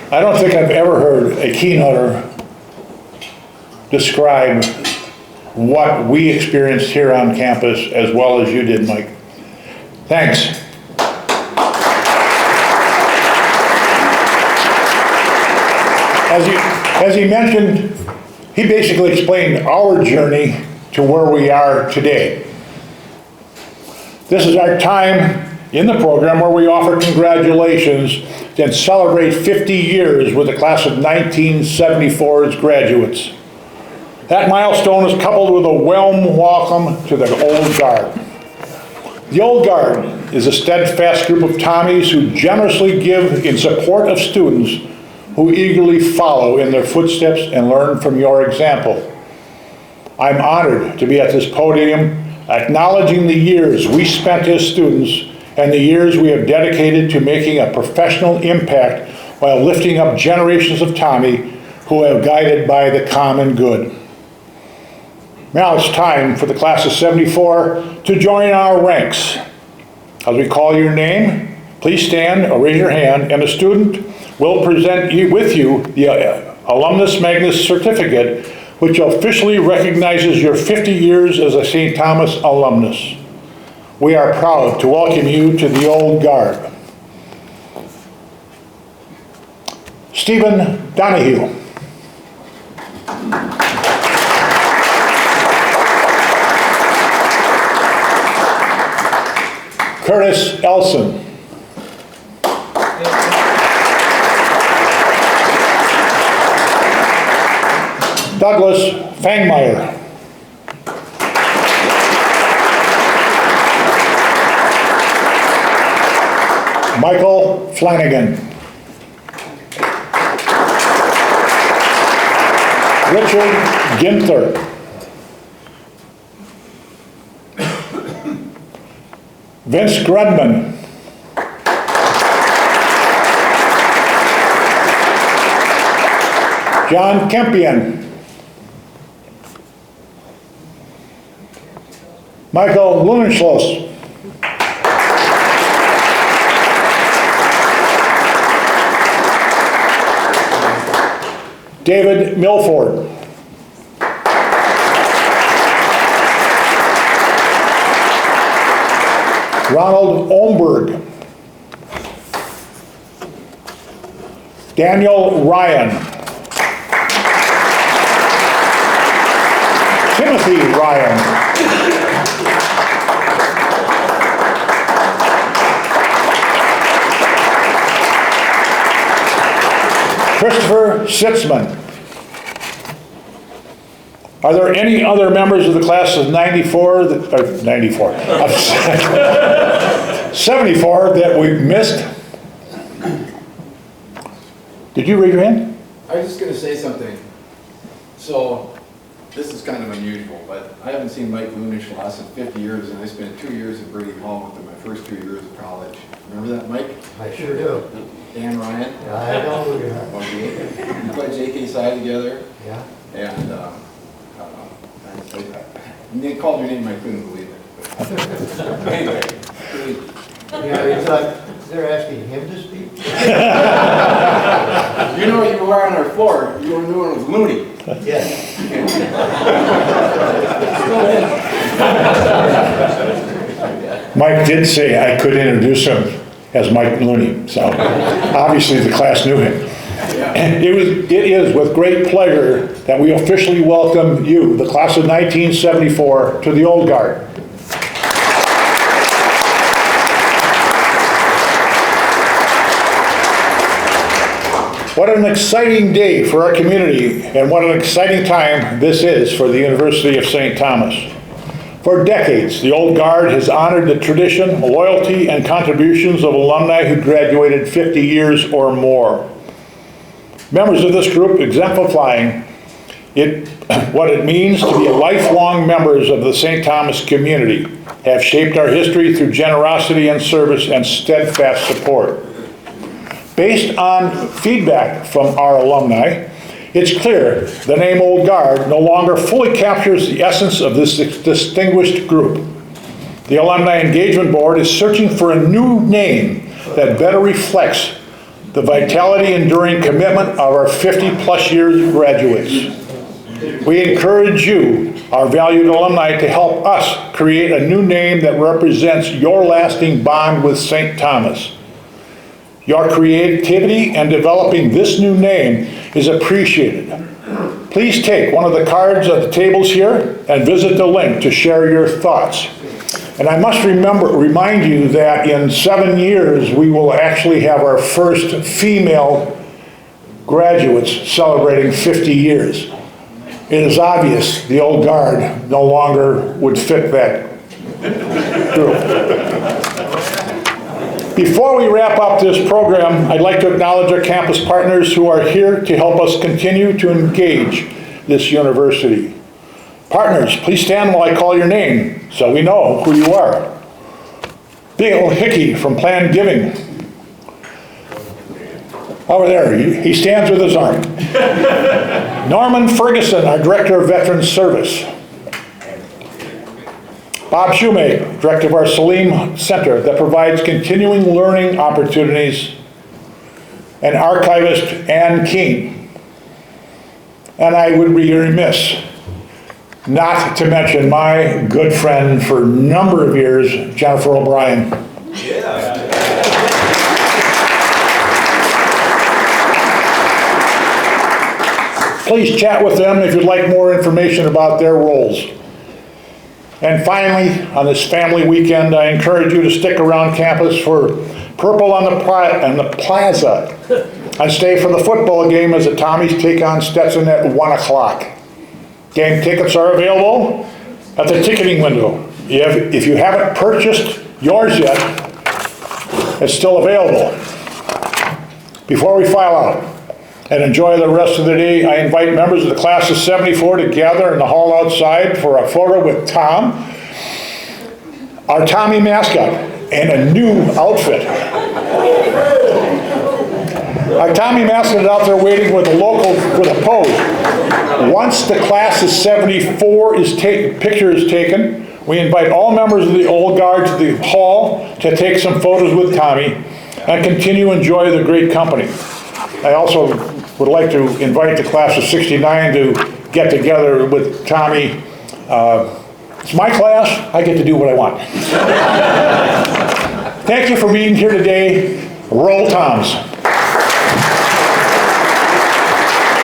I don't think I've ever heard a keynoter describe what we experienced here on campus as well as you did, Mike. Thanks. As he mentioned, he basically explained our journey to where we are today. This is our time in the program where we offer congratulations and celebrate 50 years with the class of 1974's graduates. That milestone is coupled with a warm welcome to the Old Guard. The Old Guard is a steadfast group of Tommies who generously give in support of students who eagerly follow in their footsteps and learn from your example. I'm honored to be at this podium acknowledging the years we spent as students and the years we have dedicated to making a professional impact while lifting up generations of Tommy who are guided by the common good. Now it's time for the class of 74 to join our ranks. As we call your name, please stand or raise your hand, and a student will present with you the Alumnus Magnus Certificate, which officially recognizes your 50 years as a St. Thomas alumnus. We are proud to welcome you to the Old Guard. Stephen Donahue. Curtis Elson. Douglas Fangmeyer. Michael Flanagan. Richard Ginther. Vince Grudman. John Kempion. Michael Lunenschloss. David Milford. Ronald Olmberg. Daniel Ryan. Timothy Ryan. Christopher Sitzman. Are there any other members of the class of 74 74 that we've missed? Did you raise your hand? I was just going to say something. So, this is kind of unusual, but I haven't seen Mike Lunenschloss in 50 years, and I spent 2 years at Brady Hall with him my first 2 years of college. Remember that, Mike? I sure do. Dan Ryan? Yeah, I know who you are. Okay. We played JK side together, Yeah. and they called your name, I couldn't believe it. Anyway. Yeah, it's like they're asking him to speak. You know, you were on our floor, you were doing it with Looney. Yes. Mike did say I could introduce him as Mike Looney, so obviously the class knew him. It is with great pleasure that we officially welcome you, the class of 1974, to the Old Guard. What an exciting day for our community, and what an exciting time this is for the University of St. Thomas. For decades, the Old Guard has honored the tradition, loyalty, and contributions of alumni who graduated 50 years or more. Members of this group exemplifying what it means to be lifelong members of the St. Thomas community have shaped our history through generosity and service and steadfast support. Based on feedback from our alumni, it's clear the name Old Guard no longer fully captures the essence of this distinguished group. The Alumni Engagement Board is searching for a new name that better reflects the vitality, enduring commitment of our 50-plus years graduates. We encourage you, our valued alumni, to help us create a new name that represents your lasting bond with St. Thomas. Your creativity in developing this new name is appreciated. Please take one of the cards at the tables here and visit the link to share your thoughts. And I must remind you that in 7 years, we will actually have our first female graduates celebrating 50 years. It is obvious the old guard no longer would fit that group. Before we wrap up this program, I'd like to acknowledge our campus partners who are here to help us continue to engage this university. Partners, please stand while I call your name so we know who you are. Bill Hickey from Planned Giving. Over there, he stands with his arm. Norman Ferguson, our Director of Veterans Service. Bob Shoemake, Director of our Salim Center that provides continuing learning opportunities, and Archivist Ann Keene. And I would be remiss not to mention my good friend for a number of years, Jennifer O'Brien. Yeah. Please chat with them if you'd like more information about their roles. And finally, on this family weekend, I encourage you to stick around campus for Purple on the Plaza and stay for the football game as the Tommies take on Stetson at 1 o'clock. Game tickets are available at the ticketing window. If you haven't purchased yours yet, it's still available. Before we file out and enjoy the rest of the day, I invite members of the class of 74 to gather in the hall outside for a photo with Tom, our Tommy mascot, and a new outfit. Our Tommy mascot is out there waiting with a local with a pose. Once the class of 74 picture is taken, we invite all members of the old guard to the hall to take some photos with Tommy and continue to enjoy the great company. I also would like to invite the class of 69 to get together with Tommy. It's my class, I get to do what I want. Thank you for being here today. Roll Toms.